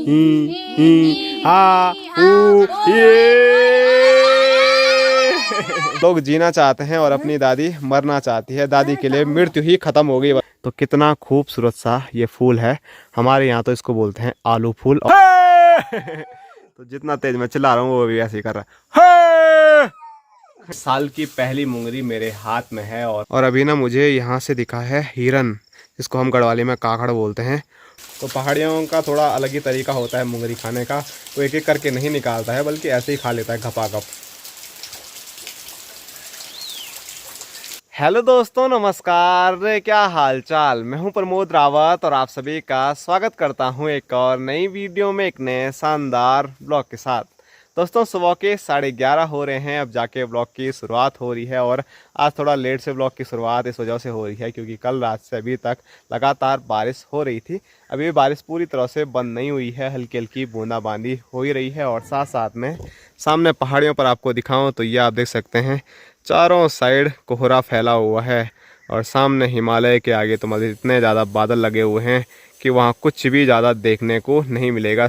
हा ये लोग जीना चाहते हैं और अपनी दादी मरना चाहती है। दादी के लिए मृत्यु ही खत्म हो गई। तो कितना खूबसूरत सा ये फूल है। हमारे यहाँ तो इसको बोलते हैं आलू फूल। तो जितना तेज मैं चिल्ला रहा हूँ वो भी ऐसे ही कर रहा है। साल की पहली मुंगरी मेरे हाथ में है और अभी ना मुझे यहाँ से दिखा है हिरन, जिसको हम गढ़वाली में काकड़ बोलते हैं। तो पहाड़ियों का थोड़ा अलग ही तरीका होता है मुंगरी खाने का। वो एक एक करके नहीं निकालता है बल्कि ऐसे ही खा लेता है घपाघप। हेलो दोस्तों, नमस्कार, क्या हाल चाल। मैं हूं प्रमोद रावत और आप सभी का स्वागत करता हूं एक और नई वीडियो में, एक नए शानदार ब्लॉग के साथ। दोस्तों सुबह के 11:30 हो रहे हैं, अब जाके ब्लॉग की शुरुआत हो रही है। और आज थोड़ा लेट से ब्लॉग की शुरुआत इस वजह से हो रही है क्योंकि कल रात से अभी तक लगातार बारिश हो रही थी। अभी बारिश पूरी तरह से बंद नहीं हुई है, हल्की हल्की बूंदाबांदी हो ही रही है। और साथ साथ में सामने पहाड़ियों पर आपको दिखाऊं तो ये आप देख सकते हैं चारों साइड कोहरा फैला हुआ है। और सामने हिमालय के आगे तो मतलब इतने ज़्यादा बादल लगे हुए हैं कि वहाँ कुछ भी ज़्यादा देखने को नहीं मिलेगा।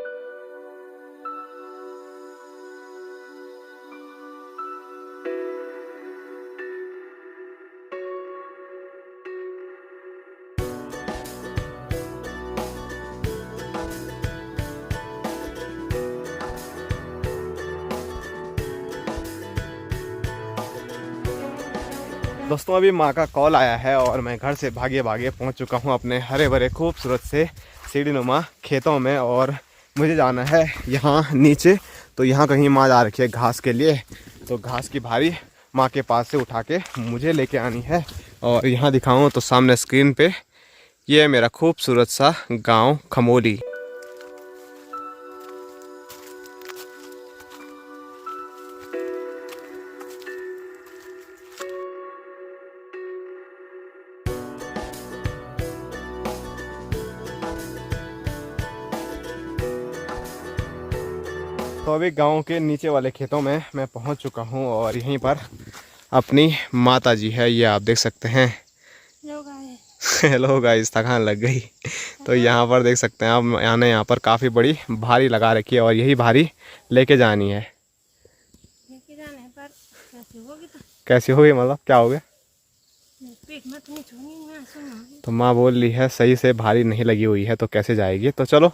दोस्तों अभी माँ का कॉल आया है और मैं घर से भागे भागे पहुँच चुका हूँ अपने हरे भरे खूबसूरत से सीढ़ीनुमा खेतों में। और मुझे जाना है यहाँ नीचे। तो यहाँ कहीं माँ जा रखी है घास के लिए, तो घास की भारी माँ के पास से उठा के मुझे लेके आनी है। और यहाँ दिखाऊँ तो सामने स्क्रीन पे ये है मेरा खूबसूरत सा गाँव खमोली। तो अभी गांव के नीचे वाले खेतों में मैं पहुंच चुका हूं और यहीं पर अपनी माता जी है, ये आप देख सकते हैं। हेलो गाइस, थकान लग गई। तो यहाँ पर देख सकते हैं आप, मैंने यहाँ पर काफ़ी बड़ी भारी लगा रखी है और यही भारी लेके जानी है। पर कैसी होगी मतलब क्या हो गया? तो माँ बोल रही है सही से भारी नहीं लगी हुई है तो कैसे जाएगी। तो चलो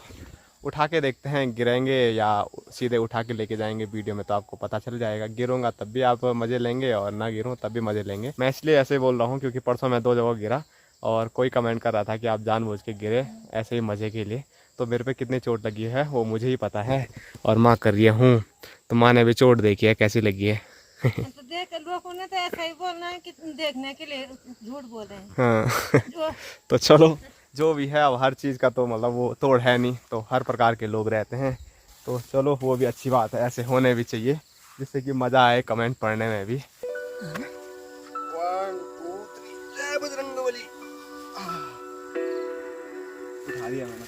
उठा के देखते हैं, गिरेंगे या सीधे उठा के लेके जाएंगे। वीडियो में तो आपको पता चल जाएगा। गिरूंगा तब भी आप मज़े लेंगे और ना गिरूँ तब भी मज़े लेंगे। मैं इसलिए ऐसे बोल रहा हूँ क्योंकि परसों मैं 2 जगह गिरा और कोई कमेंट कर रहा था कि आप जानबूझ के गिरे ऐसे ही मज़े के लिए। तो मेरे पे कितनी चोट लगी है वो मुझे ही पता है और माँ कर रही हूँ। तो माँ ने भी चोट देखी है कैसी लगी है। तो देख लोगों ने तो ऐसा ही बोलना है कि देखने के लिए झूठ बोल रहे हैं। हाँ तो चलो जो भी है, अब हर चीज़ का तो मतलब वो तोड़ है नहीं, तो हर प्रकार के लोग रहते हैं। तो चलो वो भी अच्छी बात है, ऐसे होने भी चाहिए जिससे कि मज़ा आए कमेंट पढ़ने में भी। 1 2 3 जय बजरंगबली। उठा दिया मैंने।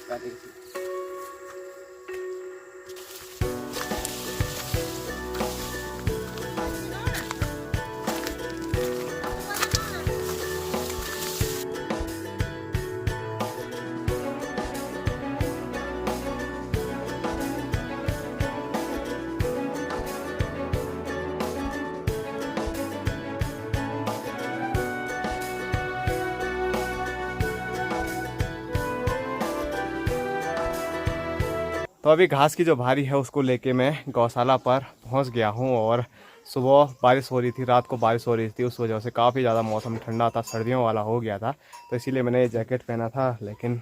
तो अभी घास की जो भारी है उसको लेके मैं गौशाला पर पहुंच गया हूं। और सुबह बारिश हो रही थी, रात को बारिश हो रही थी, उस वजह से काफ़ी ज़्यादा मौसम ठंडा था, सर्दियों वाला हो गया था। तो इसीलिए मैंने ये जैकेट पहना था। लेकिन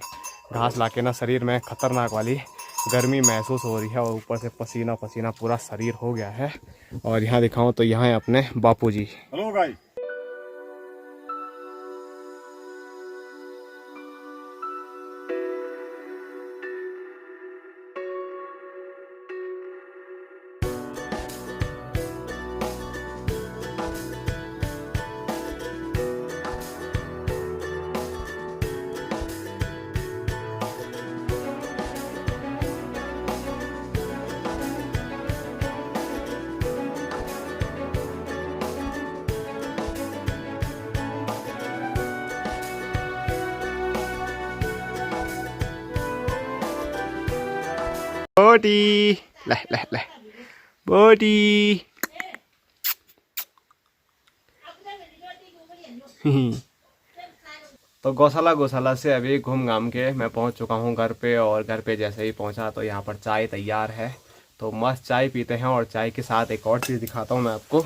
घास लाके ना शरीर में ख़तरनाक वाली गर्मी महसूस हो रही है और ऊपर से पसीना पसीना पूरा शरीर हो गया है। और यहाँ दिखाऊँ तो यहाँ है अपने बापू जी। Hello guys. बोटी, ले ले ले बोटी। तो गौशाला से अभी घूम घाम के मैं पहुंच चुका हूं घर पे, और घर पे जैसे ही पहुंचा तो यहाँ पर चाय तैयार है। तो मस्त चाय पीते हैं, और चाय के साथ एक और चीज़ दिखाता हूं मैं आपको।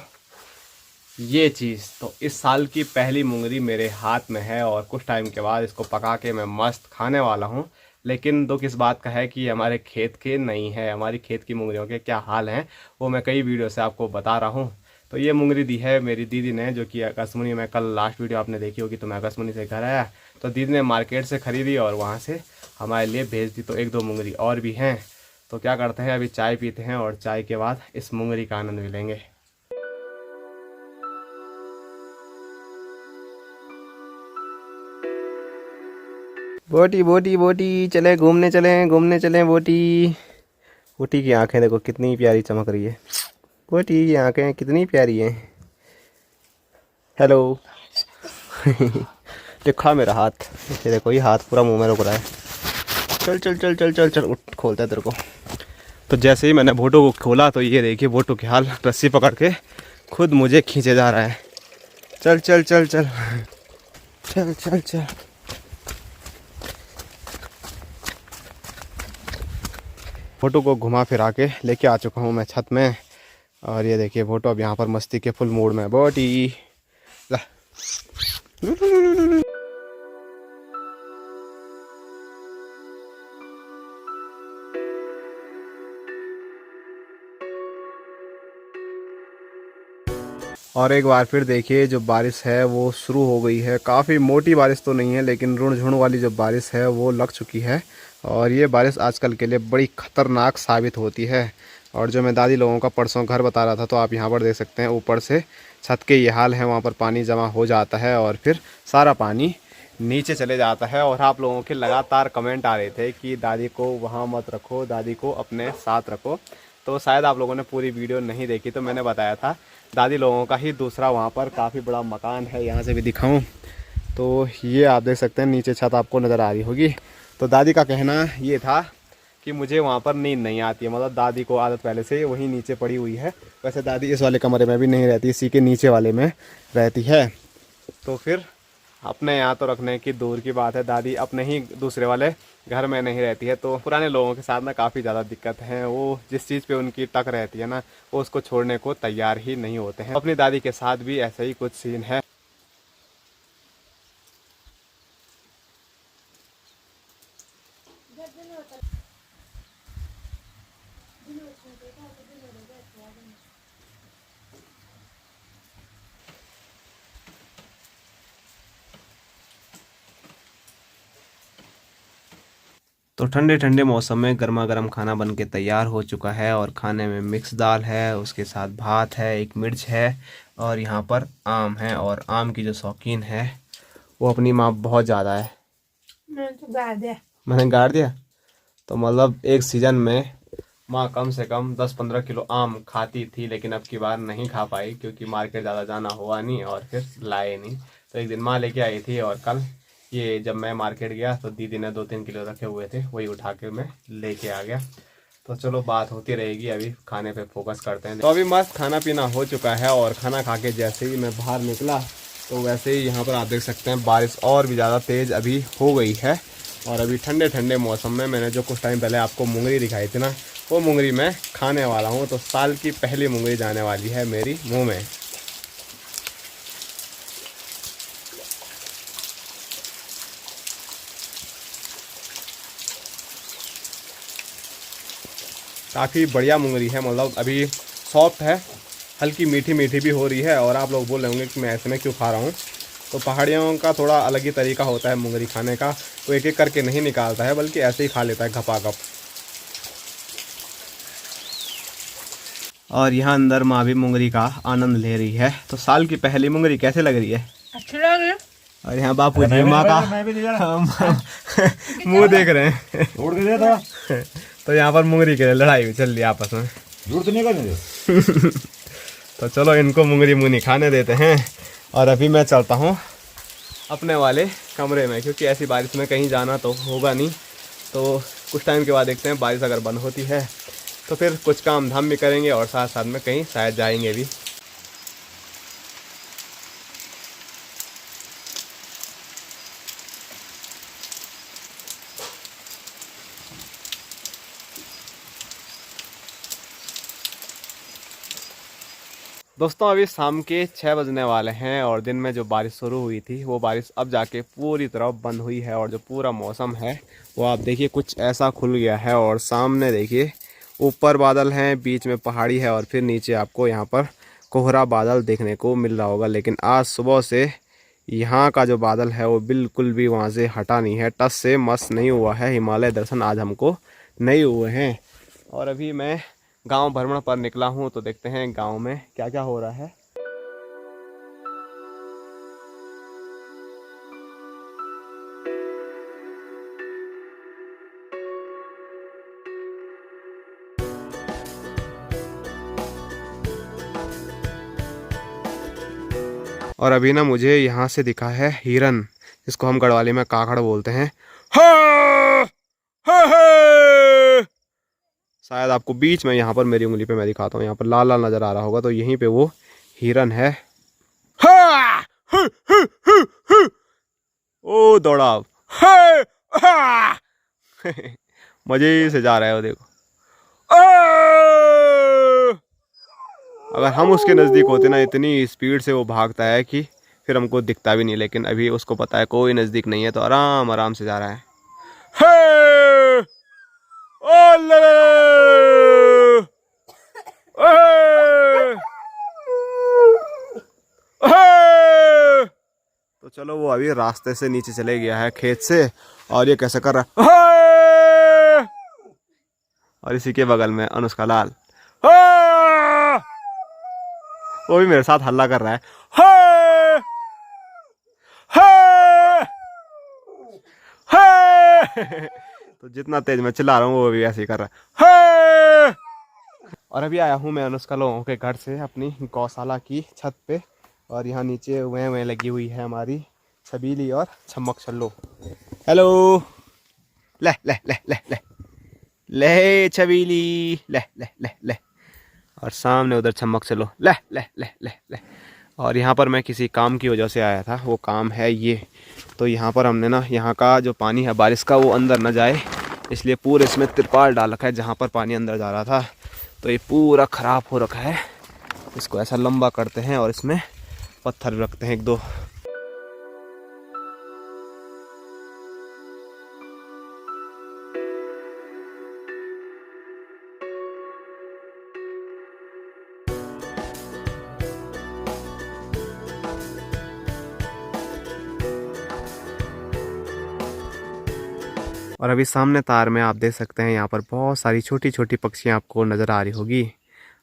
ये चीज़ तो इस साल की पहली मुंगरी मेरे हाथ में है, और कुछ टाइम के बाद इसको पका के मैं मस्त खाने वाला हूँ। लेकिन दुख इस बात का है कि हमारे खेत के नहीं है। हमारी खेत की मुंगरियों के क्या हाल हैं वो मैं कई वीडियो से आपको बता रहा हूँ। तो ये मुंगरी दी है मेरी दीदी ने, जो कि आकाशमुनि में कल लास्ट वीडियो आपने देखी होगी। तो मैं आकाशमुनि से घर आया तो दीदी ने मार्केट से ख़रीदी और वहाँ से हमारे लिए भेज दी। तो एक दो मुंगरी और भी हैं। तो क्या करते हैं, अभी चाय पीते हैं और चाय के बाद इस मुंगरी का आनंद भी लेंगे। बोटी बोटी बोटी, चले घूमने चलें बोटी। बोटी की आंखें देखो कितनी प्यारी चमक रही है। बोटी की आंखें कितनी प्यारी हैं। हेलो। दिखा मेरा हाथ, ये देखो ये हाथ पूरा मुंह में रुक रहा है। चल चल चल चल चल चल उठ, खोलता है तेरे को। तो जैसे ही मैंने बोटो को खोला तो ये देखिए बोटो की हाल, रस्सी पकड़ के खुद मुझे खींचे जा रहा है। चल चल चल चल चल चल चल। फोटो को घुमा फिरा के लेके आ चुका हूँ मैं छत में, और ये देखिए फोटो अब यहाँ पर मस्ती के फुल मूड में। बोटी ला। और एक बार फिर देखिए जो बारिश है वो शुरू हो गई है। काफ़ी मोटी बारिश तो नहीं है, लेकिन रुण झुण वाली जो बारिश है वो लग चुकी है। और ये बारिश आजकल के लिए बड़ी ख़तरनाक साबित होती है। और जो मैं दादी लोगों का परसों घर बता रहा था, तो आप यहाँ पर देख सकते हैं ऊपर से छत के ये हाल है। वहाँ पर पानी जमा हो जाता है और फिर सारा पानी नीचे चले जाता है। और आप लोगों के लगातार कमेंट आ रहे थे कि दादी को वहाँ मत रखो, दादी को अपने साथ रखो। तो शायद आप लोगों ने पूरी वीडियो नहीं देखी, तो मैंने बताया था दादी लोगों का ही दूसरा वहाँ पर काफ़ी बड़ा मकान है। यहाँ से भी दिखाऊं तो ये आप देख सकते हैं, नीचे छत आपको नज़र आ रही होगी। तो दादी का कहना ये था कि मुझे वहाँ पर नींद नहीं आती है, मतलब दादी को आदत पहले से वहीं नीचे पड़ी हुई है। वैसे दादी इस वाले कमरे में भी नहीं रहती, इसी के नीचे वाले में रहती है। तो फिर अपने यहाँ तो रखने की दूर की बात है, दादी अपने ही दूसरे वाले घर में नहीं रहती है। तो पुराने लोगों के साथ ना काफ़ी ज़्यादा दिक्कत है। वो जिस चीज़ पे उनकी टक रहती है ना, वो उसको छोड़ने को तैयार ही नहीं होते हैं। अपनी दादी के साथ भी ऐसा ही कुछ सीन है। तो ठंडे ठंडे मौसम में गर्मा गर्म खाना बन के तैयार हो चुका है। और खाने में मिक्स दाल है, उसके साथ भात है, एक मिर्च है, और यहाँ पर आम है। और आम की जो शौकीन है वो अपनी माँ बहुत ज़्यादा है। मैंने गाड़ दिया। तो मतलब एक सीज़न में माँ कम से कम 10-15 किलो आम खाती थी, लेकिन अब की बार नहीं खा पाई क्योंकि मार्केट ज़्यादा जाना हुआ नहीं और फिर लाए नहीं। तो एक दिन माँ लेके आई थी, और कल ये जब मैं मार्केट गया तो दीदी ने 2-3 किलो रखे हुए थे, वही उठा के मैं लेके आ गया। तो चलो बात होती रहेगी, अभी खाने पे फोकस करते हैं। तो अभी मस्त खाना पीना हो चुका है, और खाना खा के जैसे ही मैं बाहर निकला तो वैसे ही यहाँ पर आप देख सकते हैं बारिश और भी ज़्यादा तेज़ अभी हो गई है। और अभी ठंडे ठंडे मौसम में मैंने जो कुछ टाइम पहले आपको मुंगरी दिखाई थी ना, वो मुंगरी मैं खाने वाला हूँ। तो साल की पहली मुंगरी जाने वाली है मेरी मुँह में। काफ़ी बढ़िया मुंगरी है, मतलब अभी सॉफ्ट है, हल्की मीठी मीठी भी हो रही है। और आप लोग बोल रहे होंगे कि मैं ऐसे में क्यों खा रहा हूँ। तो पहाड़ियों का थोड़ा अलग ही तरीका होता है मुंगरी खाने का। तो एक एक करके नहीं निकालता है, बल्कि ऐसे ही खा लेता है घपाघप। और यहाँ अंदर माँ भी मुंगरी का आनंद ले रही है। तो साल की पहली मुंगरी कैसे लग रही है? अच्छी लग रही है। और यहाँ बापू जी माँ का मुँह देख रहे हैं। तो यहाँ पर मुंगरी के लिए लड़ाई चल रही है आपस में। तो नहीं करने तो चलो इनको मुंगरी मुनी खाने देते हैं। और अभी मैं चलता हूँ अपने वाले कमरे में, क्योंकि ऐसी बारिश में कहीं जाना तो होगा नहीं। तो कुछ टाइम के बाद देखते हैं, बारिश अगर बंद होती है तो फिर कुछ काम धाम भी करेंगे और साथ साथ में कहीं शायद जाएंगे भी। दोस्तों अभी शाम के 6 बजने वाले हैं और दिन में जो बारिश शुरू हुई थी वो बारिश अब जाके पूरी तरह बंद हुई है और जो पूरा मौसम है वो आप देखिए कुछ ऐसा खुल गया है। और सामने देखिए ऊपर बादल हैं, बीच में पहाड़ी है और फिर नीचे आपको यहाँ पर कोहरा बादल देखने को मिल रहा होगा। लेकिन आज सुबह से यहाँ का जो बादल है वो बिल्कुल भी वहाँ से हटा नहीं है, टस से मस नहीं हुआ है। हिमालय दर्शन आज हमको नहीं हुए हैं। और अभी मैं गांव भ्रमण पर निकला हूं, तो देखते हैं गांव में क्या क्या हो रहा है। और अभी ना मुझे यहाँ से दिखा है हिरन, जिसको हम गढ़वाली में काकड़ बोलते हैं। हा! हा! हा! शायद आपको बीच में यहाँ पर मेरी उंगली पे मैं दिखाता हूँ, यहाँ पर लाल लाल नजर आ रहा होगा, तो यहीं पे वो हिरन है। हा! हु! हु! हु! हु! ओ दौड़ा अब। हा! हा! मजे से जा रहा है वो, देखो। अगर हम उसके नज़दीक होते ना, इतनी स्पीड से वो भागता है कि फिर हमको दिखता भी नहीं। लेकिन अभी उसको पता है कोई नज़दीक नहीं है, तो आराम आराम से जा रहा है। हे! ओले! हे! हे! तो चलो, वो अभी रास्ते से नीचे चले गया है खेत से। और ये कैसे कर रहा है। और इसी के बगल में अनुष्का लाल, वो भी मेरे साथ हल्ला कर रहा है। हे! हे! हे! तो जितना तेज मैं चिल्ला रहा हूँ वो भी ऐसे ही कर रहा है। हे! और अभी आया हूँ मैं अनुष्का लोगों के घर से अपनी गौशाला की छत पे। और यहाँ नीचे वह लगी हुई है हमारी छबीली और छमक छल्लो। हेलो, ले ले ले ले ले ले छबीली, ले ले ले ले। और सामने उधर छमक छल्लो, ले ले ले ले ले। और यहाँ पर मैं किसी काम की वजह से आया था, वो काम है ये। तो यहाँ पर हमने ना, यहाँ का जो पानी है बारिश का वो अंदर न जाए, इसलिए पूरे इसमें तिरपाल डाल रखा है। जहाँ पर पानी अंदर जा रहा था तो ये पूरा ख़राब हो रखा है। इसको ऐसा लंबा करते हैं और इसमें पत्थर रखते हैं एक दो। और अभी सामने तार में आप देख सकते हैं, यहाँ पर बहुत सारी छोटी छोटी पक्षियाँ आपको नज़र आ रही होगी।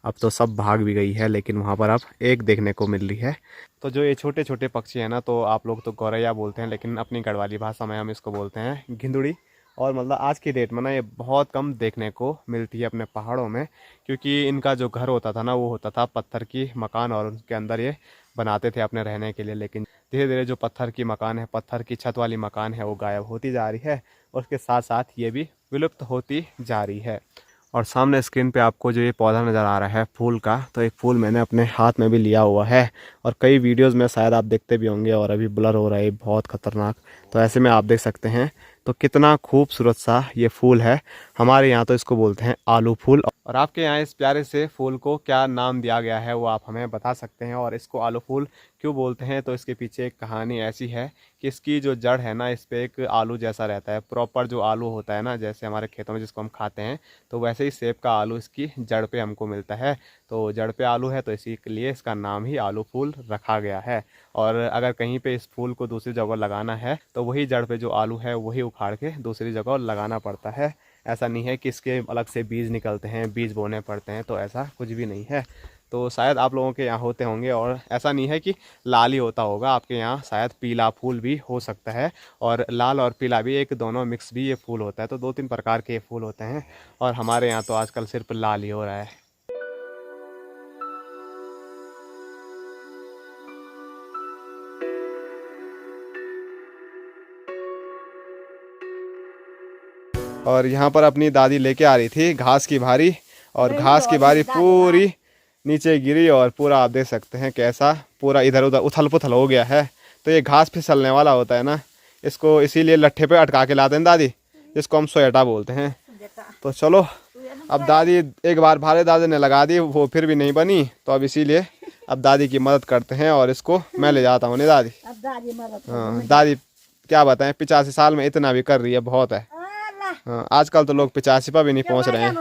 अब तो सब भाग भी गई है, लेकिन वहाँ पर अब एक देखने को मिल रही है। तो जो ये छोटे छोटे पक्षी हैं ना, तो आप लोग तो गौरैया बोलते हैं, लेकिन अपनी गढ़वाली भाषा में हम इसको बोलते हैं गिंदुड़ी। और मतलब आज की डेट में ना ये बहुत कम देखने को मिलती है अपने पहाड़ों में, क्योंकि इनका जो घर होता था ना वो होता था पत्थर की मकान, और उनके अंदर ये बनाते थे अपने रहने के लिए। लेकिन धीरे धीरे जो पत्थर की मकान है, पत्थर की छत वाली मकान है, वो गायब होती जा रही है और उसके साथ साथ ये भी विलुप्त होती जा रही है। और सामने स्क्रीन पे आपको जो ये पौधा नज़र आ रहा है फूल का, तो एक फूल मैंने अपने हाथ में भी लिया हुआ है और कई वीडियोस में शायद आप देखते भी होंगे। और अभी ब्लर हो रहा है बहुत ख़तरनाक, तो ऐसे में आप देख सकते हैं तो कितना खूबसूरत सा ये फूल है। हमारे यहाँ तो इसको बोलते हैं आलू फूल। और आपके यहाँ इस प्यारे से फूल को क्या नाम दिया गया है वो आप हमें बता सकते हैं। और इसको आलू फूल क्यों बोलते हैं, तो इसके पीछे एक कहानी ऐसी है कि इसकी जो जड़ है ना, इस पर एक आलू जैसा रहता है। प्रॉपर जो आलू होता है ना, जैसे हमारे खेतों में जिसको हम खाते हैं, तो वैसे ही शेप का आलू इसकी जड़ पे हमको मिलता है। तो जड़ पे आलू है, तो इसी के लिए इसका नाम ही आलू फूल रखा गया है। और अगर कहीं पे इस फूल को दूसरी जगह लगाना है तो वही जड़ पे जो आलू है वही उखाड़ के दूसरी जगह लगाना पड़ता है। ऐसा नहीं है कि इसके अलग से बीज निकलते हैं, बीज बोने पड़ते हैं, तो ऐसा कुछ भी नहीं है। तो शायद आप लोगों के यहाँ होते होंगे, और ऐसा नहीं है कि लाल ही होता होगा, आपके यहाँ शायद पीला फूल भी हो सकता है। और लाल और पीला भी एक दोनों मिक्स भी ये फूल होता है। तो दो तीन प्रकार के ये फूल होते हैं, और हमारे यहाँ तो आजकल सिर्फ लाल ही हो रहा है। और यहाँ पर अपनी दादी लेके आ रही थी घास की भारी, और घास की भारी पूरी नीचे गिरी और पूरा आप देख सकते हैं कैसा पूरा इधर उधर उथल पुथल हो गया है। तो ये घास फिसलने वाला होता है ना, इसको इसीलिए लट्ठे पे अटका के लाते हैं दादी, जिसको हम सोयटा बोलते हैं। तो चलो अब दादी एक बार भाले दादी ने लगा दी, वो फिर भी नहीं बनी, तो अब इसीलिए अब दादी की मदद करते हैं और इसको मैं ले जाता हूँ। नहीं दादी? हाँ दादी क्या बताएं, 85 साल में इतना भी कर रही है, बहुत है। हाँ आजकल तो लोग 85 पर भी नहीं पहुंच रहे हैं।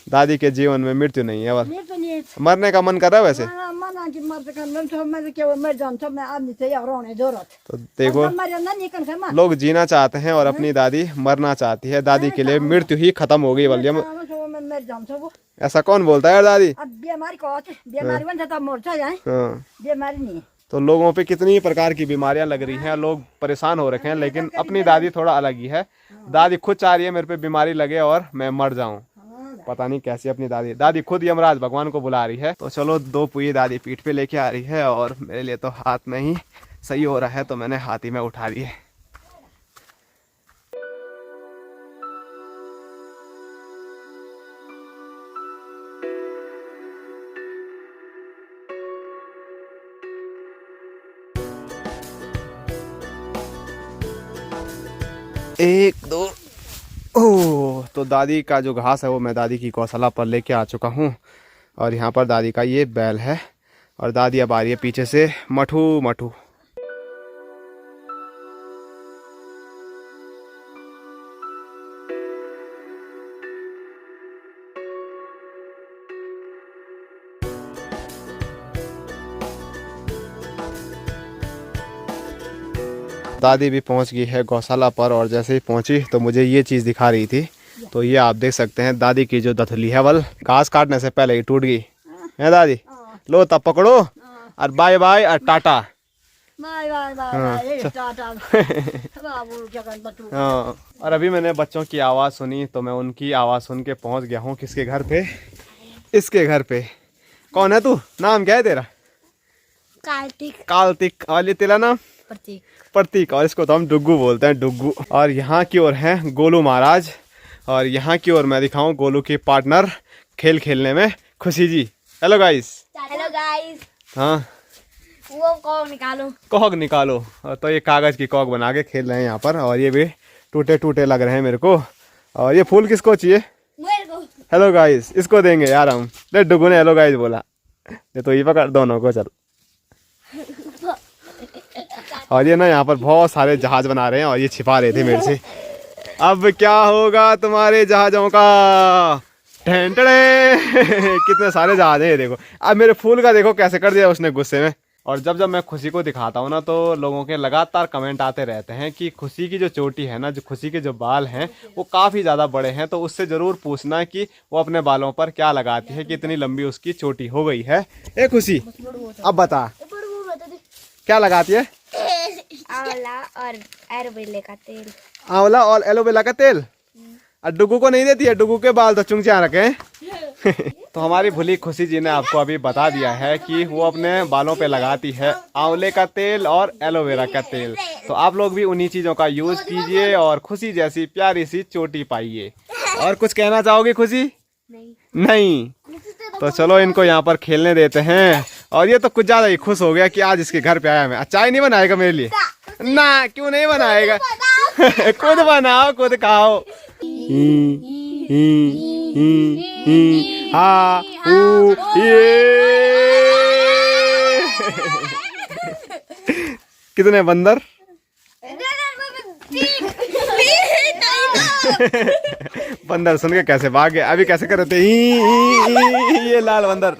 दादी के जीवन में मृत्यु नहीं है, और मरने का मन कर रहा है वैसे। तो देखो लोग जीना चाहते हैं और अपनी दादी मरना चाहती है। दादी के लिए मृत्यु ही खत्म हो गई बोलिए। ऐसा कौन बोलता है यार दादी? हाँ तो लोगों पे कितनी प्रकार की बीमारियां लग रही हैं, लोग परेशान हो रखे हैं, लेकिन अपनी दादी थोड़ा अलग ही है। दादी खुद चाह रही है मेरे पे बीमारी लगे और मैं मर जाऊं। पता नहीं कैसी अपनी दादी खुद यमराज भगवान को बुला रही है। तो चलो 2 पुई दादी पीठ पे लेके आ रही है, और मेरे लिए तो हाथ में ही सही हो रहा है, तो मैंने हाथ ही में उठा ली है। एक दो ओह, तो दादी का जो घास है वो मैं दादी की गौशाला पर लेके आ चुका हूँ, और यहाँ पर दादी का ये बैल है, और दादी अब आ रही है पीछे से मठू मठू। दादी भी पहुंच गई है गौशाला पर, और जैसे ही पहुंची तो मुझे ये चीज़ दिखा रही थी। तो ये आप देख सकते हैं दादी की जो दथली है वल घास काटने से पहले ही टूट गई है दादी। लो तब पकड़ो और बाय बाय और टाटा। हाँ और अभी मैंने बच्चों की आवाज़ सुनी, तो मैं उनकी आवाज़ सुन के पहुँच गया हूँ किसके घर पे? इसके घर पे। कौन है तू? नाम क्या है तेरा? कार्तिक। और ये तेरा नाम? प्रतीक। और इसको तो हम डुग्गू बोलते हैं, डुग्गू। और यहाँ की ओर हैं गोलू महाराज, और यहाँ की ओर मैं दिखाऊं गोलू की पार्टनर खेल खेलने में खुशी जी। Hello guys. हाँ वो कॉक निकालो। तो ये कागज की कॉक बना के खेल रहे हैं यहाँ पर, और ये भी टूटे टूटे लग रहे हैं मेरे को। और ये फूल किसको चाहिए? हेलो गाइस, इसको देंगे यार हम। ले डुग्गू ने हेलो गाइस बोला, ये तो ये पकड़ दोनों को। चल और ये ना यहाँ पर बहुत सारे जहाज बना रहे हैं, और ये छिपा रहे थे मेरे से। अब क्या होगा तुम्हारे जहाजों का? कितने सारे जहाज हैं ये देखो। अब मेरे फूल का देखो कैसे कर दिया उसने गुस्से में। और जब मैं खुशी को दिखाता हूँ ना, तो लोगों के लगातार कमेंट आते रहते हैं कि खुशी की जो चोटी है ना, जो खुशी के जो बाल हैं वो काफ़ी ज़्यादा बड़े हैं। तो उससे ज़रूर पूछना कि वो अपने बालों पर क्या लगाती है कि इतनी लंबी उसकी चोटी हो गई है। ए खुशी अब बता क्या लगाती है? आंवला और एलोवेरा का तेल। आंवला और एलोवेरा का तेल। और डुगू को नहीं देती है? डुगू के बाल तो चुंगचिया रखे हैं। तो हमारी भुली खुशी जी ने आपको अभी बता दिया है कि वो अपने बालों पे लगाती है आंवले का तेल और एलोवेरा का तेल। तो आप लोग भी उन्हीं चीज़ों का यूज़ कीजिए और खुशी जैसी प्यारी सी चोटी पाइए। और कुछ कहना चाहोगे खुशी? नहीं। तो चलो इनको यहाँ पर खेलने देते हैं। और ये तो कुछ ज़्यादा ही खुश हो गया कि आज इसके घर पे आया मैं। चाय नहीं बनाएगा मेरे लिए? ना क्यों नहीं बनाएगा? खुद बनाओ खुद खाओ। हाँ ये कितने बंदर? बंदर सुन के कैसे भाग गए। अभी कैसे कर रहे थे? ये लाल बंदर।